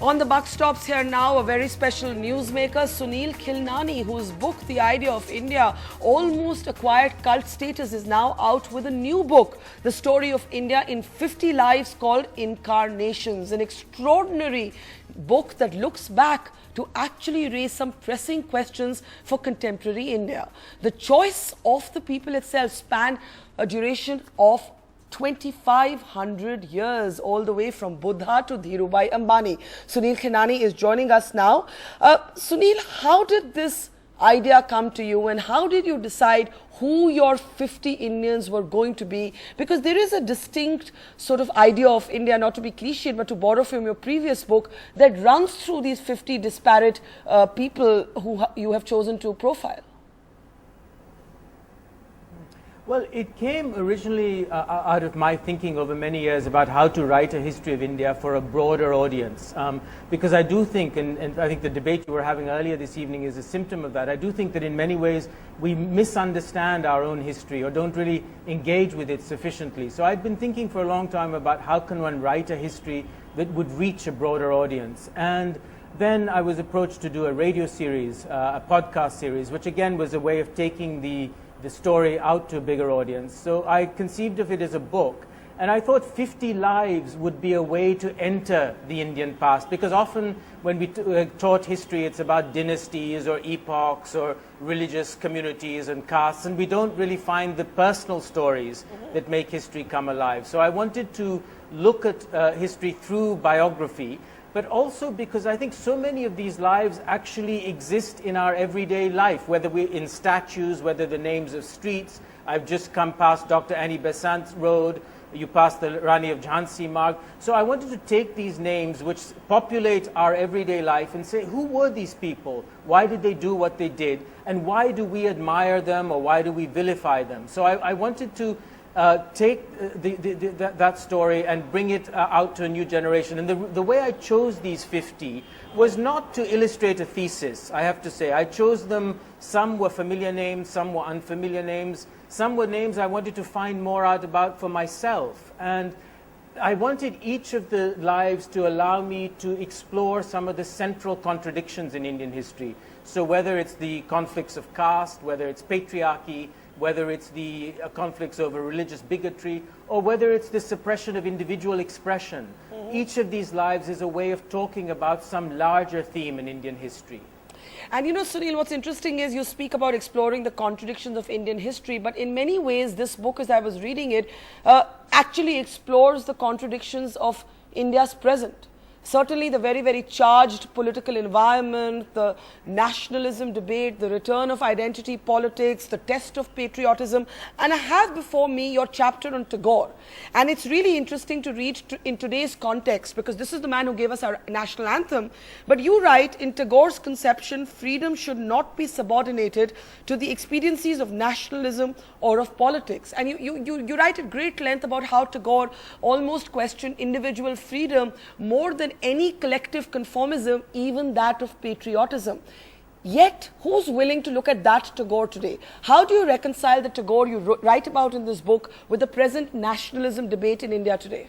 On the buck stops here now, a very special newsmaker, Sunil Khilnani, whose book, The Idea of India, almost acquired cult status, is now out with a new book, The Story of India in 50 Lives, called Incarnations. An extraordinary book that looks back to actually raise some pressing questions for contemporary India. The choice of the people itself spanned a duration of 2,500 years, all the way from Buddha to Dhirubhai Ambani. Sunil Khilnani is joining us now. Sunil, how did this idea come to you, and how did you decide who your 50 Indians were going to be? Because there is a distinct sort of idea of India, not to be cliched, but to borrow from your previous book, that runs through these 50 disparate people who you have chosen to profile. Well, it came originally out of my thinking over many years about how to write a history of India for a broader audience. Because I do think, and I think the debate we were having earlier this evening is a symptom of that, I do think that in many ways we misunderstand our own history or don't really engage with it sufficiently. So I'd been thinking for a long time about how can one write a history that would reach a broader audience. And then I was approached to do a radio series, a podcast series, which again was a way of taking the story out to a bigger audience. So I conceived of it as a book, and I thought 50 lives would be a way to enter the Indian past, because often when we taught history, it's about dynasties or epochs or religious communities and castes, and we don't really find the personal stories that make history come alive. So I wanted to look at history through biography, but also because I think so many of these lives actually exist in our everyday life, whether we're in statues, whether the names of streets. I've just come past Dr. Annie Besant's road, you passed the Rani of Jhansi Marg. So I wanted to take these names which populate our everyday life and say, who were these people? Why did they do what they did? And why do we admire them, or why do we vilify them? So I wanted to take that story and bring it out to a new generation. And the way I chose these 50 was not to illustrate a thesis, I have to say. I chose them, some were familiar names, some were unfamiliar names, some were names I wanted to find more out about for myself. And I wanted each of the lives to allow me to explore some of the central contradictions in Indian history. So whether it's the conflicts of caste, whether it's patriarchy, whether it's the conflicts over religious bigotry, or whether it's the suppression of individual expression. Each of these lives is a way of talking about some larger theme in Indian history. And you know, Sunil, what's interesting is you speak about exploring the contradictions of Indian history, but in many ways this book, as I was reading it, actually explores the contradictions of India's present. Certainly the very, very charged political environment, the nationalism debate, the return of identity politics, the test of patriotism. And I have before me your chapter on Tagore. And it's really interesting to read in today's context, because this is the man who gave us our national anthem. But you write, in Tagore's conception, freedom should not be subordinated to the expediencies of nationalism or of politics. And you write at great length about how Tagore almost questioned individual freedom more than any collective conformism, even that of patriotism. Yet, who's willing to look at that Tagore today? How do you reconcile the Tagore you write about in this book with the present nationalism debate in India today?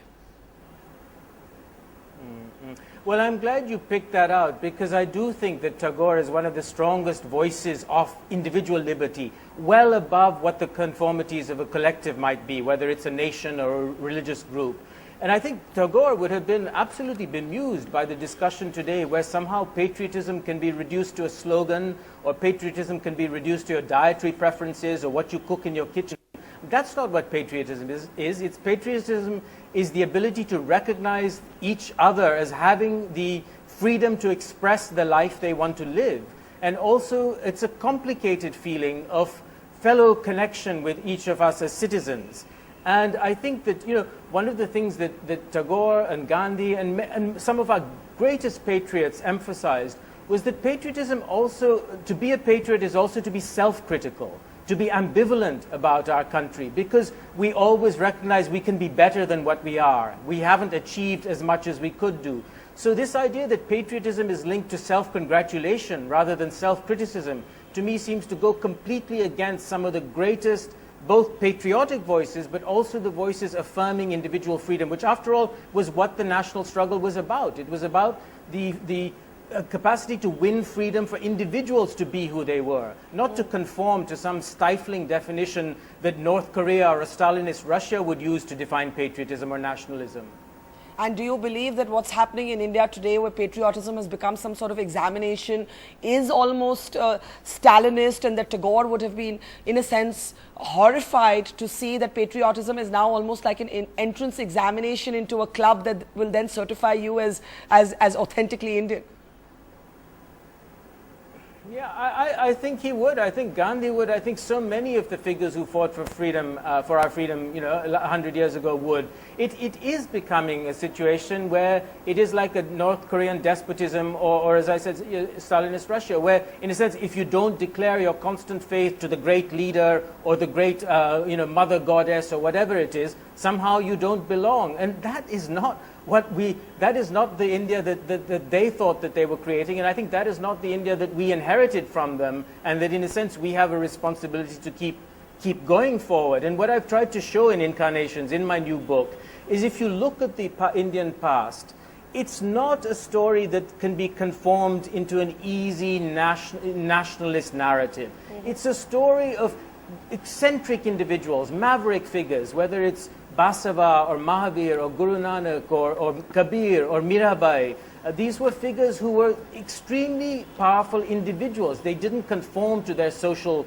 Well, I'm glad you picked that out, because I do think that Tagore is one of the strongest voices of individual liberty, well above what the conformities of a collective might be, whether it's a nation or a religious group. And I think Tagore would have been absolutely bemused by the discussion today, where somehow patriotism can be reduced to a slogan, or patriotism can be reduced to your dietary preferences or what you cook in your kitchen. That's not what patriotism is. It's patriotism is the ability to recognize each other as having the freedom to express the life they want to live. And also, it's a complicated feeling of fellow connection with each of us as citizens. And I think that, you know, one of the things that Tagore and Gandhi and some of our greatest patriots emphasized was that patriotism also, to be a patriot is also to be self-critical, to be ambivalent about our country, because we always recognize we can be better than what we are. We haven't achieved as much as we could do. So this idea that patriotism is linked to self-congratulation rather than self-criticism, to me seems to go completely against some of the greatest both patriotic voices, but also the voices affirming individual freedom, which after all was what the national struggle was about. It was about the capacity to win freedom for individuals to be who they were, not to conform to some stifling definition that North Korea or a Stalinist Russia would use to define patriotism or nationalism. And do you believe that what's happening in India today, where patriotism has become some sort of examination, is almost Stalinist, and that Tagore would have been, in a sense, horrified to see that patriotism is now almost like an entrance examination into a club that will then certify you as authentically Indian? Yeah, I think he would. I think Gandhi would. I think so many of the figures who fought for freedom, for our freedom, 100 years ago would. It is becoming a situation where it is like a North Korean despotism, or as I said, Stalinist Russia, where, in a sense, if you don't declare your constant faith to the great leader or the great, mother goddess or whatever it is, somehow you don't belong. And that is not that is not the India that they thought that they were creating, and I think that is not the India that we inherited from them, and that in a sense we have a responsibility to keep going forward. And what I've tried to show in Incarnations, in my new book, is if you look at the Indian past, it's not a story that can be conformed into an easy nationalist narrative. Mm-hmm. It's a story of eccentric individuals, maverick figures, whether it's Basava or Mahavir or Guru Nanak or Kabir or Mirabai. These were figures who were extremely powerful individuals. They didn't conform to their social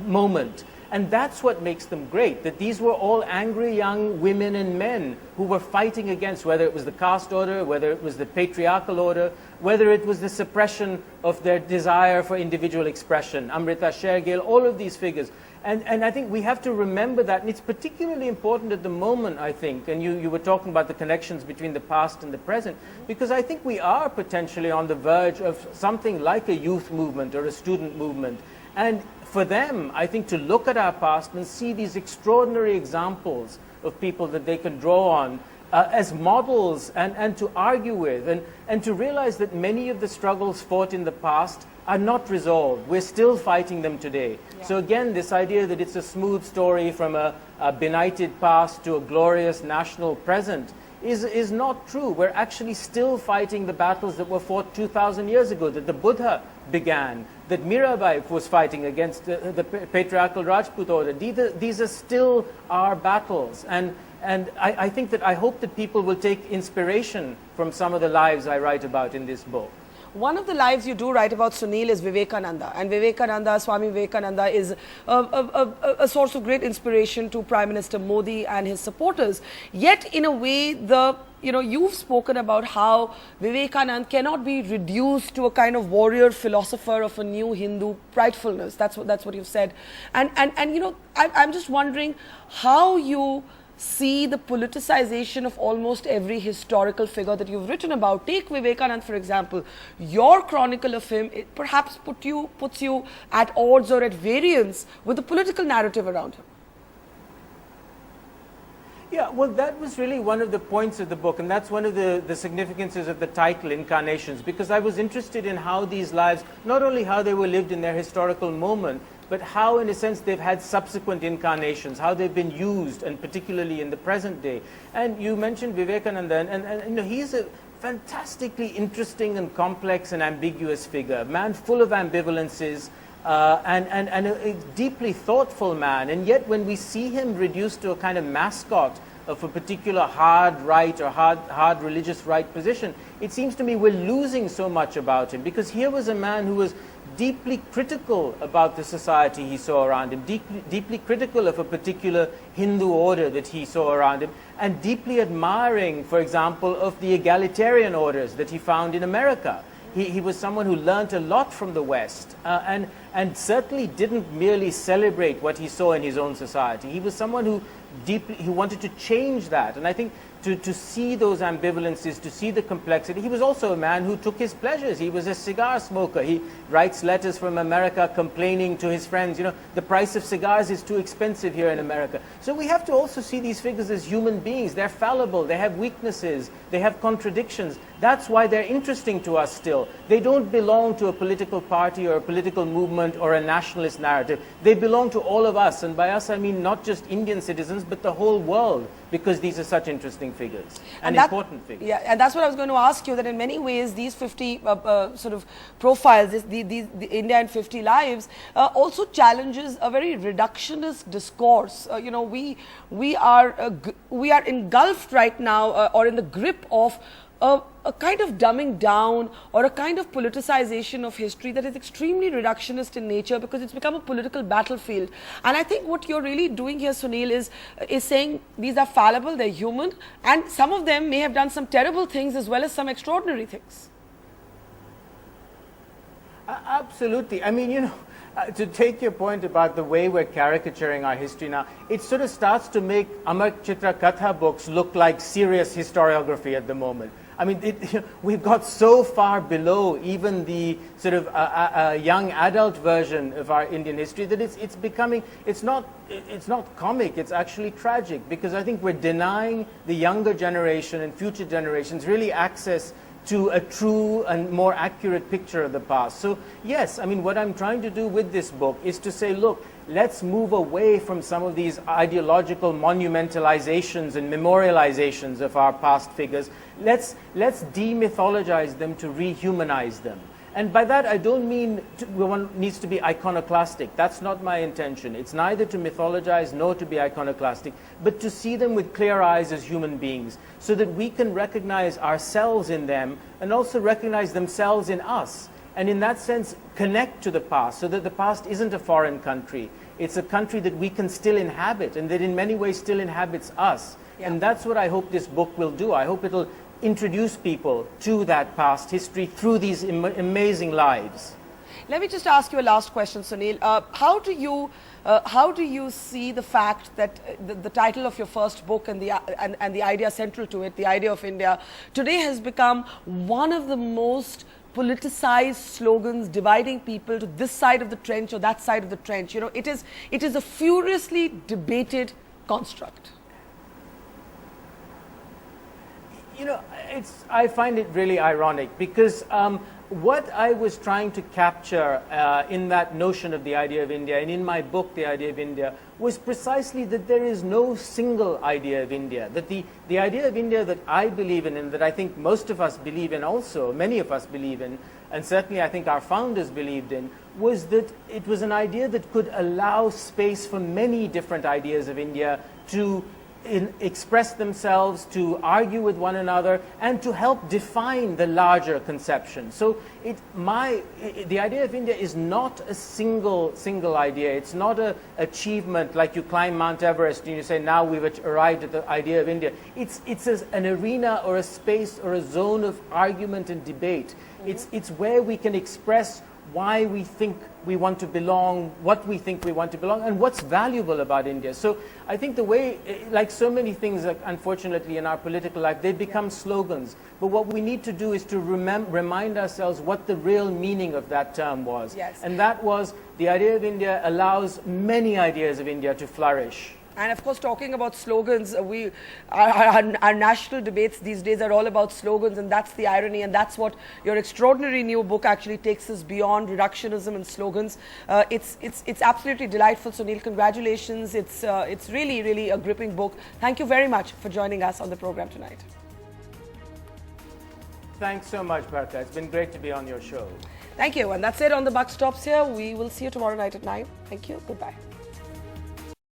moment. And that's what makes them great, that these were all angry young women and men who were fighting against, whether it was the caste order, whether it was the patriarchal order, whether it was the suppression of their desire for individual expression. Amrita Shergill, all of these figures. And I think we have to remember that, and it's particularly important at the moment, I think, and you were talking about the connections between the past and the present, because I think we are potentially on the verge of something like a youth movement or a student movement. And for them, I think, to look at our past and see these extraordinary examples of people that they can draw on as models and to argue with, and to realize that many of the struggles fought in the past are not resolved. We're still fighting them today. Yeah. So again, this idea that it's a smooth story from a benighted past to a glorious national present is not true. We're actually still fighting the battles that were fought 2,000 years ago, that the Buddha began, that Mirabai was fighting against the patriarchal Rajput order. These are still our battles. And I think that I hope that people will take inspiration from some of the lives I write about in this book. One of the lives you do write about, Sunil, is Vivekananda. And Vivekananda, Swami Vivekananda, is a source of great inspiration to Prime Minister Modi and his supporters. Yet, in a way, you've spoken about how Vivekananda cannot be reduced to a kind of warrior philosopher of a new Hindu pridefulness. That's what you've said. And I'm just wondering how you see the politicization of almost every historical figure that you've written about. Take Vivekananda, for example. Your chronicle of him, it perhaps puts you at odds or at variance with the political narrative around him. Yeah, well, that was really one of the points of the book, and that's one of the significances of the title, Incarnations, because I was interested in how these lives, not only how they were lived in their historical moment, but how, in a sense, they've had subsequent incarnations, how they've been used, and particularly in the present day. And you mentioned Vivekananda, and he's a fantastically interesting and complex and ambiguous figure, a man full of ambivalences, and a deeply thoughtful man. And yet when we see him reduced to a kind of mascot of a particular hard right or hard religious right position, it seems to me we're losing so much about him, because here was a man who was deeply critical about the society he saw around him, deeply critical of a particular Hindu order that he saw around him, and deeply admiring, for example, of the egalitarian orders that he found in America. He was someone who learnt a lot from the West, and certainly didn't merely celebrate what he saw in his own society. He was someone who wanted to change that. And I think to see those ambivalences, to see the complexity. He was also a man who took his pleasures. He was a cigar smoker. He writes letters from America complaining to his friends, the price of cigars is too expensive here in America. So we have to also see these figures as human beings. They're fallible, they have weaknesses, they have contradictions. That's why they're interesting to us still. They don't belong to a political party or a political movement or a nationalist narrative. They belong to all of us, and by us I mean not just Indian citizens, but the whole world, because these are such interesting figures and important figures. Yeah, and that's what I was going to ask you, that in many ways these 50 sort of profiles, the India in 50 lives, also challenges a very reductionist discourse. You know, we are engulfed right now, or in the grip of a kind of dumbing down or a kind of politicization of history that is extremely reductionist in nature, because it's become a political battlefield. And I think what you're really doing here, Sunil, is saying these are fallible, they're human, and some of them may have done some terrible things as well as some extraordinary things. Absolutely. I mean, you know, to take your point about the way we're caricaturing our history now, it sort of starts to make Amar Chitra Katha books look like serious historiography at the moment. I mean, we've got so far below even the sort of young adult version of our Indian history that it's becoming, it's not comic, it's actually tragic, because I think we're denying the younger generation and future generations really access to a true and more accurate picture of the past. So yes, I mean, what I'm trying to do with this book is to say, look, let's move away from some of these ideological monumentalizations and memorializations of our past figures. Let's demythologize them to rehumanize them. And by that, I don't mean one needs to be iconoclastic. That's not my intention. It's neither to mythologize nor to be iconoclastic, but to see them with clear eyes as human beings, so that we can recognize ourselves in them and also recognize themselves in us. And in that sense, connect to the past, so that the past isn't a foreign country. It's a country that we can still inhabit, and that in many ways still inhabits us. Yeah. And that's what I hope this book will do. I hope it'll introduce people to that past history through these amazing lives. Let me just ask you a last question, Sunil. How do you see the fact that the title of your first book and the idea central to it, the idea of India, today has become one of the most politicized slogans, dividing people to this side of the trench or that side of the trench? You know, it is a furiously debated construct. You know, I find it really ironic, because what I was trying to capture in that notion of the idea of India, and in my book, The Idea of India, was precisely that there is no single idea of India. That the idea of India that I believe in, and that I think most of us believe in also, many of us believe in, and certainly I think our founders believed in, was that it was an idea that could allow space for many different ideas of India to express themselves, to argue with one another, and to help define the larger conception. So the idea of India is not a single idea. It's not an achievement like you climb Mount Everest and you say, now we've arrived at the idea of India. It's an arena or a space or a zone of argument and debate. Mm-hmm. It's where we can express why we think we want to belong, what we think we want to belong, and what's valuable about India. So I think the way, like so many things, unfortunately, in our political life, they become slogans. But what we need to do is to remind ourselves what the real meaning of that term was. Yes. And that was, the idea of India allows many ideas of India to flourish. And of course, talking about slogans, our national debates these days are all about slogans, and that's the irony, and that's what your extraordinary new book actually takes us beyond reductionism and slogans. It's absolutely delightful, Sunil. Congratulations. It's really, really a gripping book. Thank you very much for joining us on the program tonight. Thanks so much, Partha. It's been great to be on your show. Thank you. And that's it on The Buck Stops Here. We will see you tomorrow night at 9. Thank you. Goodbye.